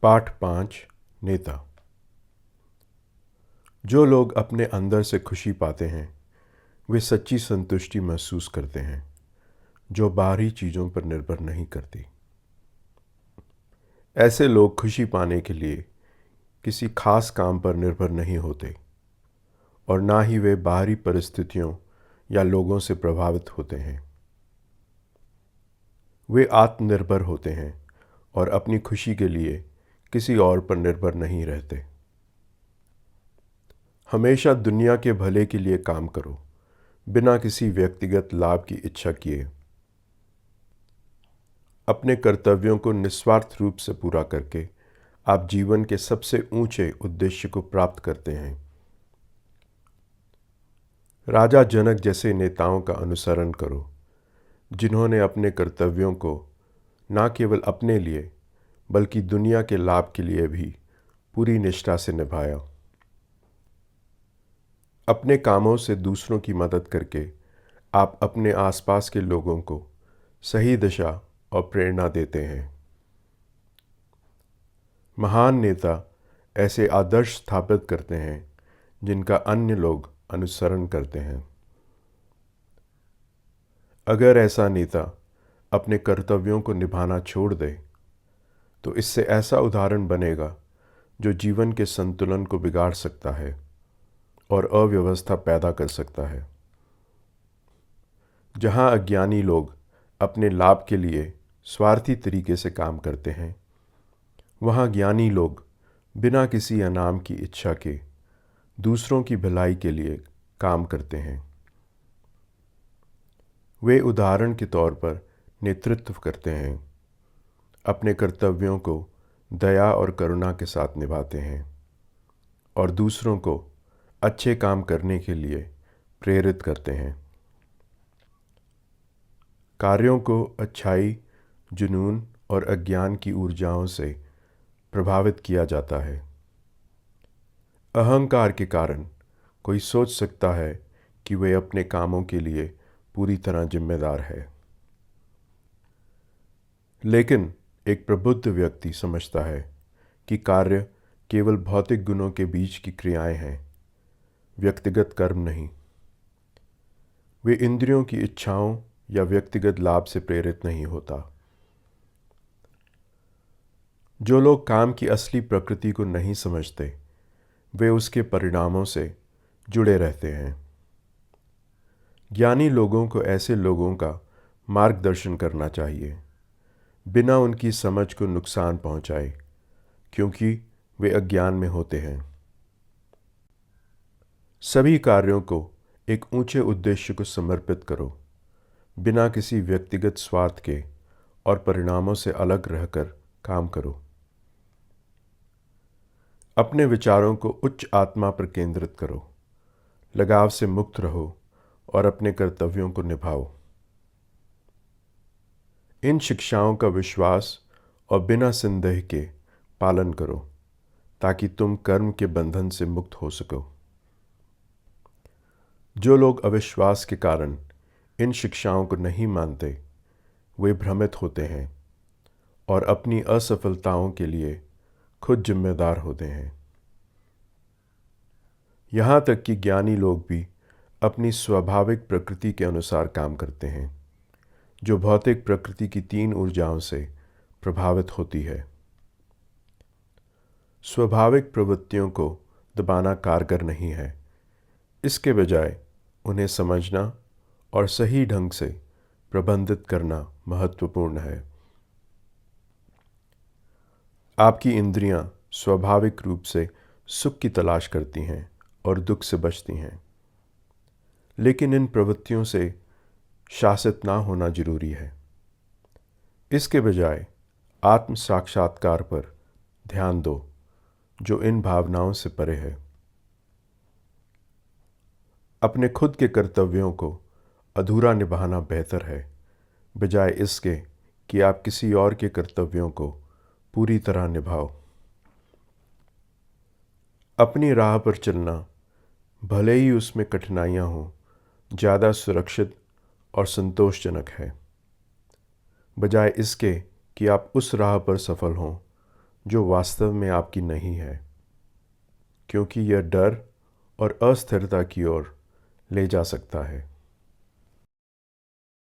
पाठ 5 नेता। जो लोग अपने अंदर से खुशी पाते हैं वे सच्ची संतुष्टि महसूस करते हैं जो बाहरी चीज़ों पर निर्भर नहीं करती। ऐसे लोग खुशी पाने के लिए किसी खास काम पर निर्भर नहीं होते और ना ही वे बाहरी परिस्थितियों या लोगों से प्रभावित होते हैं। वे आत्मनिर्भर होते हैं और अपनी खुशी के लिए किसी और पर निर्भर नहीं रहते। हमेशा दुनिया के भले के लिए काम करो, बिना किसी व्यक्तिगत लाभ की इच्छा किए। अपने कर्तव्यों को निस्वार्थ रूप से पूरा करके आप जीवन के सबसे ऊंचे उद्देश्य को प्राप्त करते हैं। राजा जनक जैसे नेताओं का अनुसरण करो, जिन्होंने अपने कर्तव्यों को न केवल अपने लिए बल्कि दुनिया के लाभ के लिए भी पूरी निष्ठा से निभाया। अपने कामों से दूसरों की मदद करके आप अपने आसपास के लोगों को सही दिशा और प्रेरणा देते हैं। महान नेता ऐसे आदर्श स्थापित करते हैं जिनका अन्य लोग अनुसरण करते हैं। अगर ऐसा नेता अपने कर्तव्यों को निभाना छोड़ दे तो इससे ऐसा उदाहरण बनेगा जो जीवन के संतुलन को बिगाड़ सकता है और अव्यवस्था पैदा कर सकता है। जहां अज्ञानी लोग अपने लाभ के लिए स्वार्थी तरीके से काम करते हैं, वहां ज्ञानी लोग बिना किसी इनाम की इच्छा के दूसरों की भलाई के लिए काम करते हैं। वे उदाहरण के तौर पर नेतृत्व करते हैं, अपने कर्तव्यों को दया और करुणा के साथ निभाते हैं और दूसरों को अच्छे काम करने के लिए प्रेरित करते हैं। कार्यों को अच्छाई, जुनून और अज्ञान की ऊर्जाओं से प्रभावित किया जाता है। अहंकार के कारण कोई सोच सकता है कि वे अपने कामों के लिए पूरी तरह जिम्मेदार है, लेकिन एक प्रबुद्ध व्यक्ति समझता है कि कार्य केवल भौतिक गुणों के बीच की क्रियाएं हैं, व्यक्तिगत कर्म नहीं। वे इंद्रियों की इच्छाओं या व्यक्तिगत लाभ से प्रेरित नहीं होता। जो लोग काम की असली प्रकृति को नहीं समझते वे उसके परिणामों से जुड़े रहते हैं। ज्ञानी लोगों को ऐसे लोगों का मार्गदर्शन करना चाहिए बिना उनकी समझ को नुकसान पहुंचाए, क्योंकि वे अज्ञान में होते हैं। सभी कार्यों को एक ऊंचे उद्देश्य को समर्पित करो, बिना किसी व्यक्तिगत स्वार्थ के, और परिणामों से अलग रहकर काम करो। अपने विचारों को उच्च आत्मा पर केंद्रित करो, लगाव से मुक्त रहो और अपने कर्तव्यों को निभाओ। इन शिक्षाओं का विश्वास और बिना संदेह के पालन करो ताकि तुम कर्म के बंधन से मुक्त हो सको। जो लोग अविश्वास के कारण इन शिक्षाओं को नहीं मानते वे भ्रमित होते हैं और अपनी असफलताओं के लिए खुद जिम्मेदार होते हैं। यहाँ तक कि ज्ञानी लोग भी अपनी स्वाभाविक प्रकृति के अनुसार काम करते हैं, जो भौतिक प्रकृति की 3 ऊर्जाओं से प्रभावित होती है। स्वाभाविक प्रवृत्तियों को दबाना कारगर नहीं है, इसके बजाय उन्हें समझना और सही ढंग से प्रबंधित करना महत्वपूर्ण है। आपकी इंद्रियां स्वाभाविक रूप से सुख की तलाश करती हैं और दुख से बचती हैं, लेकिन इन प्रवृत्तियों से शासित ना होना जरूरी है। इसके बजाय आत्म साक्षात्कार पर ध्यान दो, जो इन भावनाओं से परे है। अपने खुद के कर्तव्यों को अधूरा निभाना बेहतर है, बजाय इसके कि आप किसी और के कर्तव्यों को पूरी तरह निभाओ। अपनी राह पर चलना, भले ही उसमें कठिनाइयाँ हों, ज़्यादा सुरक्षित और संतोषजनक है, बजाय इसके कि आप उस राह पर सफल हों जो वास्तव में आपकी नहीं है, क्योंकि यह डर और अस्थिरता की ओर ले जा सकता है।